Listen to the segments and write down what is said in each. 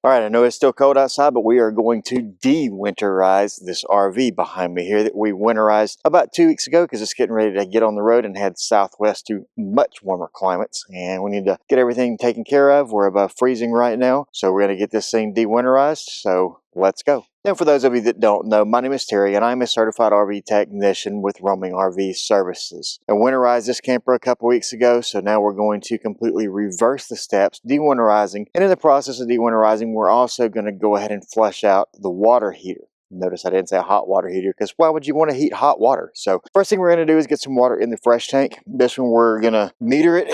All right, I know it's still cold outside, but we are going to de-winterize this RV behind me here that we winterized about 2 weeks ago because it's getting ready to get on the road and head southwest to much warmer climates. And we need to get everything taken care of. We're above freezing right now, so we're going to get this thing de-winterized. So let's go. Now, for those of you that don't know, my name is Terry, and I'm a certified RV technician with Roaming RV Services. I winterized this camper a couple weeks ago, so now we're going to completely reverse the steps, de-winterizing. And in the process of de-winterizing, we're also going to go ahead and flush out the water heater. Notice I didn't say a hot water heater because why would you want to heat hot water? So first thing we're going to do is get some water in the fresh tank. This one we're going to meter it.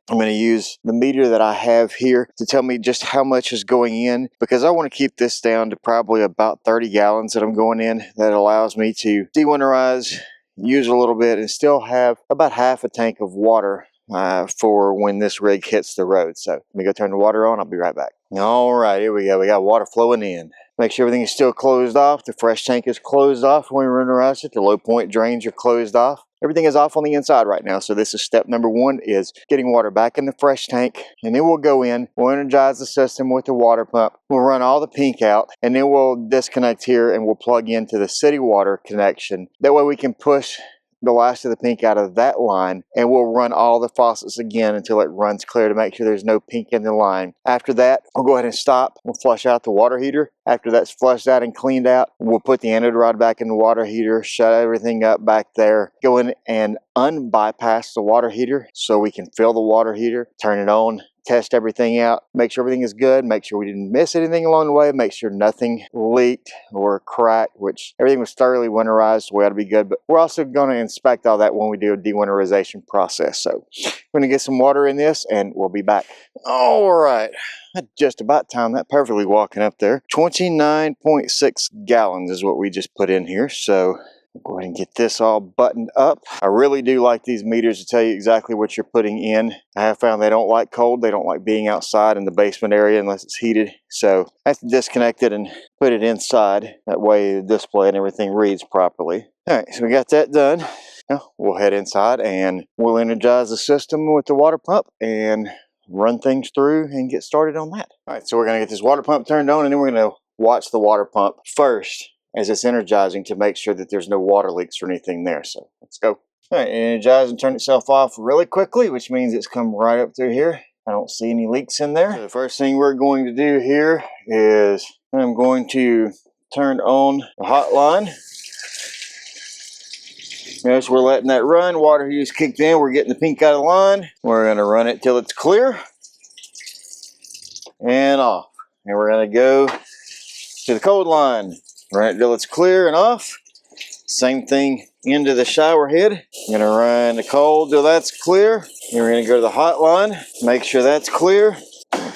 I'm going to use the meter that I have here to tell me just how much is going in, because I want to keep this down to probably about 30 gallons that I'm going in. That allows me to de-winterize, use a little bit, and still have about half a tank of water for when this rig hits the road. So let me go turn the water on. I'll be right back. All right, here we go. We got water flowing in. Make sure everything is still closed off. The fresh tank is closed off when we winterize it. The low point drains are closed off. Everything is off on the inside right now. So this is step number one, is getting water back in the fresh tank. And then we'll go in, we'll energize the system with the water pump. We'll run all the pink out, and then we'll disconnect here and we'll plug into the city water connection. That way we can push the last of the pink out of that line, and we'll run all the faucets again until it runs clear to make sure there's no pink in the line. After that, we'll go ahead and stop. We'll flush out the water heater. After that's flushed out and cleaned out, we'll put the anode rod back in the water heater, shut everything up back there, go in and unbypass the water heater so we can fill the water heater, turn it on, test everything out, make sure everything is good, make sure we didn't miss anything along the way, make sure nothing leaked or cracked, which everything was thoroughly winterized, so we ought to be good. But we're also going to inspect all that when we do a de-winterization process. So we're going to get some water in this and we'll be back. All right, I just about timed that perfectly walking up there. 29.6 gallons is what we just put in here. So go ahead and get this all buttoned up. I really do like these meters to tell you exactly what you're putting in. I have found they don't like cold. They don't like being outside in the basement area unless it's heated. So I have to disconnect it and put it inside. That way the display and everything reads properly. All right, so we got that done. Now we'll head inside and we'll energize the system with the water pump and run things through and get started on that. All right, so we're going to get this water pump turned on, and then we're going to watch the water pump first as it's energizing to make sure that there's no water leaks or anything there. So let's go. All right, energize and turn itself off really quickly, which means it's come right up through here. I don't see any leaks in there. So the first thing we're going to do here is I'm going to turn on the hot line. Notice we're letting that run. Water heater's kicked in. We're getting the pink out of the line. We're going to run it till it's clear and off. And we're going to go to the cold line. Run it till it's clear and off. Same thing into the shower head. I'm going to run the cold till that's clear. Then we're going to go to the hot line. Make sure that's clear.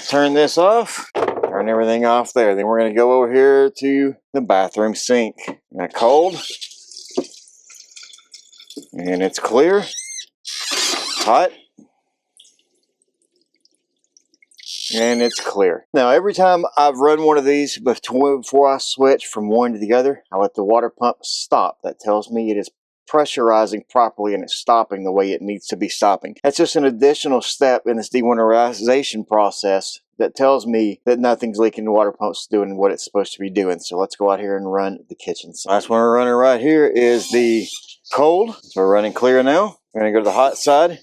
Turn this off. Turn everything off there. Then we're going to go over here to the bathroom sink. Now cold. And it's clear. Hot. And it's clear. Now every time I've run one of these before I switch from one to the other, I let the water pump stop. That tells me it is pressurizing properly and it's stopping the way it needs to be stopping. That's just an additional step in this de-winterization process that tells me that nothing's leaking. The water pump's doing what it's supposed to be doing. So let's go out here and run the kitchen side. Last one we're running right here is the cold. So we're running clear now. We're going to go to the hot side.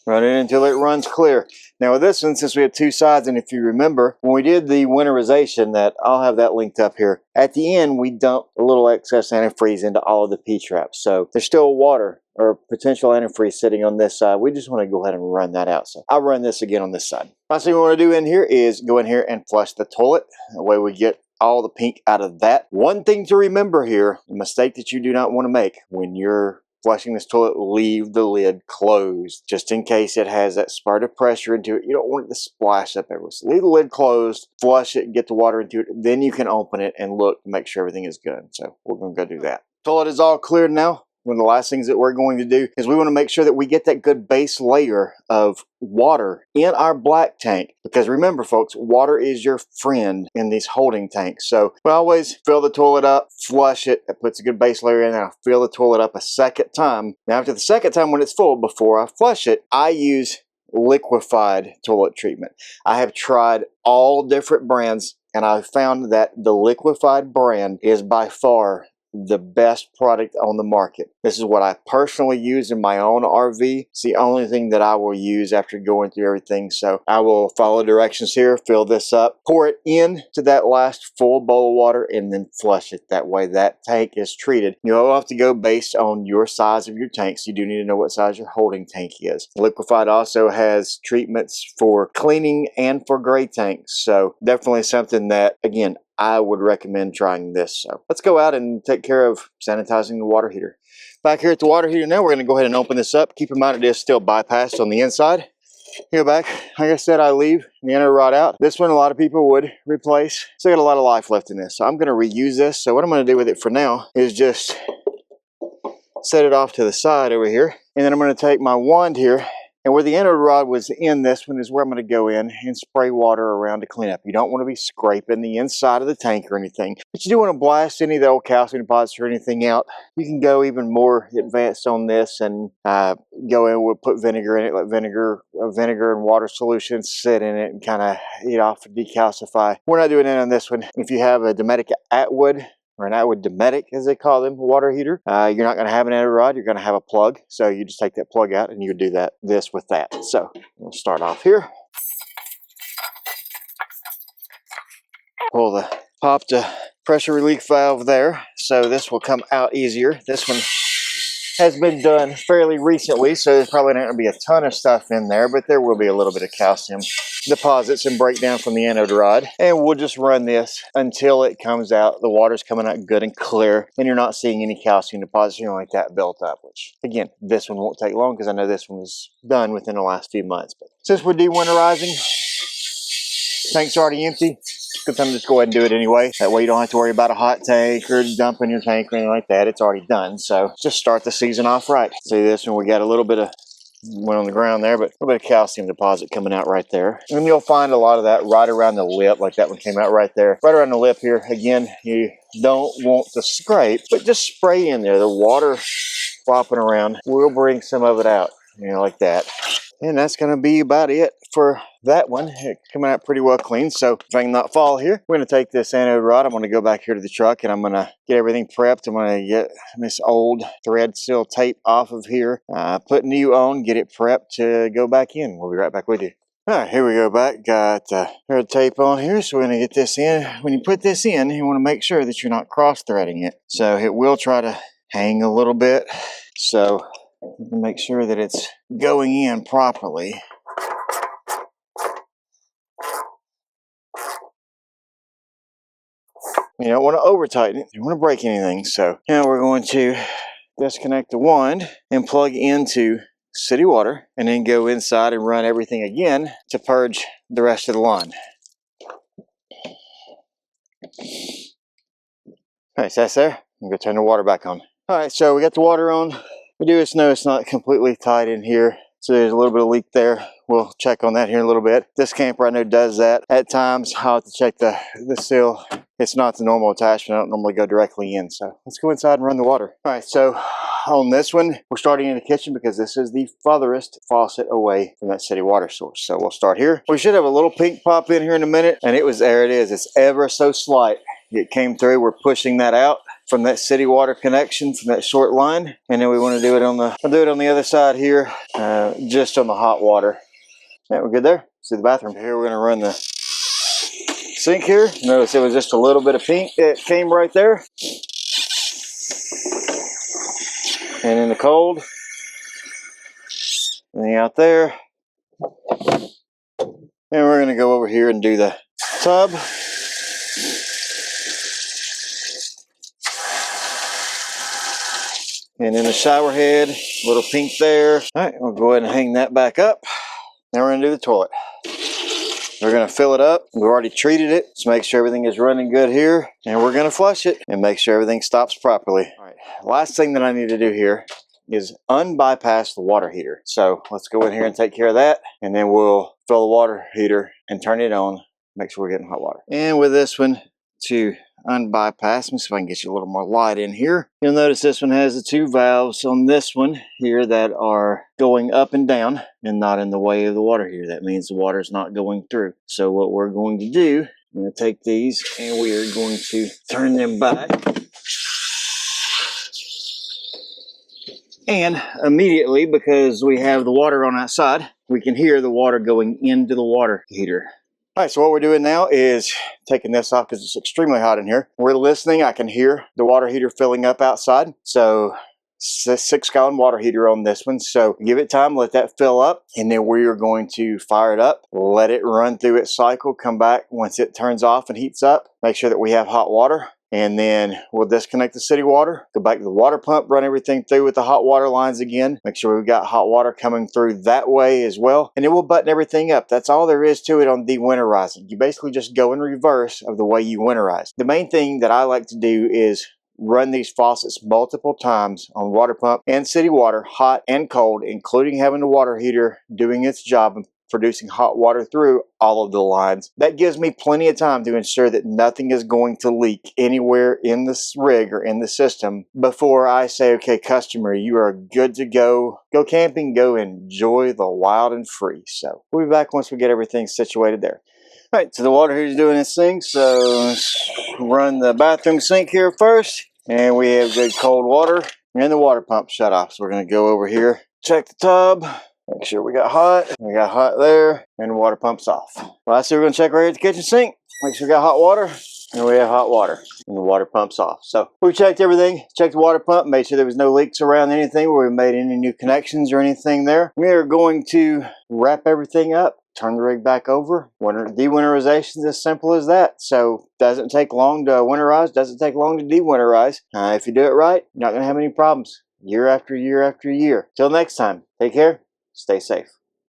Run it until it runs clear. Now with this one, since we have two sides, and if you remember, when we did the winterization, that I'll have that linked up here, at the end we dumped a little excess antifreeze into all of the P-traps. So there's still water or potential antifreeze sitting on this side. We just want to go ahead and run that out. So I'll run this again on this side. Last thing we want to do in here is go in here and flush the toilet. That way we get all the pink out of that. One thing to remember here, a mistake that you do not want to make when you're flushing this toilet, leave the lid closed just in case it has that spurt of pressure into it. You don't want it to splash up everywhere. So leave the lid closed, flush it, get the water into it. Then you can open it and look to make sure everything is good. So we're going to go do that. Toilet is all cleared now. one of the last things that we're going to do is we want to make sure that we get that good base layer of water in our black tank, because remember folks, water is your friend in these holding tanks. So we always fill the toilet up, flush it, that puts a good base layer in, and I'll fill the toilet up a second time. Now after the second time when it's full, before I flush it, I use liquefied toilet treatment. I have tried all different brands, and I found that the liquefied brand is by far the best product on the market. This is what I personally use in my own RV. It's the only thing that I will use after going through everything. So I will follow directions here, fill this up, pour it into that last full bowl of water, and then flush it. That way that tank is treated. You'll have to go based on your size of your tank, so you do need to know what size your holding tank is. Liquefied also has treatments for cleaning and for gray tanks. So definitely something that, again, I would recommend trying this. So let's go out and take care of sanitizing the water heater. Back here at the water heater now, we're going to go ahead and open this up. Keep in mind it is still bypassed on the inside. Here back, like I said, I leave the inner rod out. This one a lot of people would replace. Still got a lot of life left in this. So I'm going to reuse this. So what I'm going to do with it for now is just set it off to the side over here. And then I'm going to take my wand here, and where the anode rod was in this one is where I'm going to go in and spray water around to clean up. You don't want to be scraping the inside of the tank or anything, but you do want to blast any of the old calcium deposits or anything out. You can go even more advanced on this and go in, we'll put vinegar in it, let vinegar and water solution sit in it and kind of eat off and decalcify. We're not doing it on this one. If you have a Dometic Atwood, or an Atwood Dometic, as they call them, water heater, you're not going to have an anode rod, you're going to have a plug. So you just take that plug out and you do this with that. So we'll start off here. Pop the pressure relief valve there, so this will come out easier. This one has been done fairly recently, so there's probably not going to be a ton of stuff in there, but there will be a little bit of calcium deposits and breakdown from the anode rod. And we'll just run this until it comes out. The water's coming out good and clear, and you're not seeing any calcium deposits or anything like that built up, which again, this one won't take long because I know this one was done within the last few months. But since we're dewinterizing, tank's already empty, good time to just go ahead and do it anyway. That way you don't have to worry about a hot tank or dumping your tank or anything like that. It's already done. So just start the season off right. See this one, we got a little bit of, went on the ground there, but a little bit of calcium deposit coming out right there. And you'll find a lot of that right around the lip, like that one came out right there. Right around the lip here. Again, you don't want to scrape, but just spray in there. The water flopping around will bring some of it out, like that. And that's going to be about it for that one. It's coming out pretty well clean. So if I can not fall here, we're going to take this anode rod. I'm going to go back here to the truck and I'm going to get everything prepped. I'm going to get this old thread seal tape off of here, put new on, get it prepped to go back in. We'll be right back with you. All right, here we go back. Got thread tape on here, so we're going to get this in. When you put this in, you want to make sure that you're not cross-threading it. So it will try to hang a little bit. So make sure that it's going in properly. You don't want to over tighten it. You don't want to break anything. So now we're going to disconnect the wand and plug into city water and then go inside and run everything again to purge the rest of the line. All right, so that's there. I'm going to turn the water back on. All right, so we got the water on. We do know it's not completely tight in here, so there's a little bit of leak there. We'll check on that here in a little bit. This camper I know does that. At times I'll have to check the seal. It's not the normal attachment. I don't normally go directly in, so let's go inside and run the water. All right, so on this one, we're starting in the kitchen because this is the farthest faucet away from that city water source. So we'll start here. We should have a little pink pop in here in a minute, and there it is. It's ever so slight. It came through. We're pushing that out from that city water connection, from that short line, and then we want to do it on the other side here, just on the hot water. Yeah, we're good there. See the bathroom. Here we're going to run the sink here. Notice it was just a little bit of pink that came right there, and in the cold, and out there, and we're going to go over here and do the tub. And then the shower head, a little pink there. All right, we'll go ahead and hang that back up. Now we're gonna do the toilet. We're going to fill it up. We've already treated it. Let's make sure everything is running good here. And we're going to flush it and make sure everything stops properly. All right, last thing that I need to do here is unbypass the water heater. So let's go in here and take care of that. And then we'll fill the water heater and turn it on. Make sure we're getting hot water. And with this one, to unbypass, let me see if I can get you a little more light in here. You'll notice this one has the two valves on this one here that are going up and down and not in the way of the water heater. That means the water is not going through. So what we're going to do, I'm going to take these and we are going to turn them back. And immediately, because we have the water on that side, we can hear the water going into the water heater. All right, so what we're doing now is taking this off because it's extremely hot in here. We're listening. I can hear the water heater filling up outside. So 6-gallon water heater on this one. So give it time, let that fill up, and then we are going to fire it up, let it run through its cycle, come back once it turns off and heats up, make sure that we have hot water. And then we'll disconnect the city water, go back to the water pump, run everything through with the hot water lines again. Make sure we've got hot water coming through that way as well. And then we'll button everything up. That's all there is to it on dewinterizing. You basically just go in reverse of the way you winterize. The main thing that I like to do is run these faucets multiple times on water pump and city water, hot and cold, including having the water heater doing its job and producing hot water through all of the lines. That gives me plenty of time to ensure that nothing is going to leak anywhere in this rig or in the system before I say, okay, customer, you are good to go. Go camping, go enjoy the wild and free. So we'll be back once we get everything situated there. All right, so the water heater's doing its thing. So let's run the bathroom sink here first. And we have good cold water and the water pump shut off. So we're gonna go over here, check the tub. Make sure we got hot. We got hot there, and the water pump's off. Lastly, we're going to check right here at the kitchen sink. Make sure we got hot water, and we have hot water, and the water pump's off. So we checked everything, checked the water pump, made sure there was no leaks around anything where we made any new connections or anything there. We are going to wrap everything up, turn the rig back over. Dewinterization is as simple as that. So doesn't take long to winterize, doesn't take long to dewinterize. If you do it right, you're not going to have any problems year after year after year. Till next time, take care. Stay safe.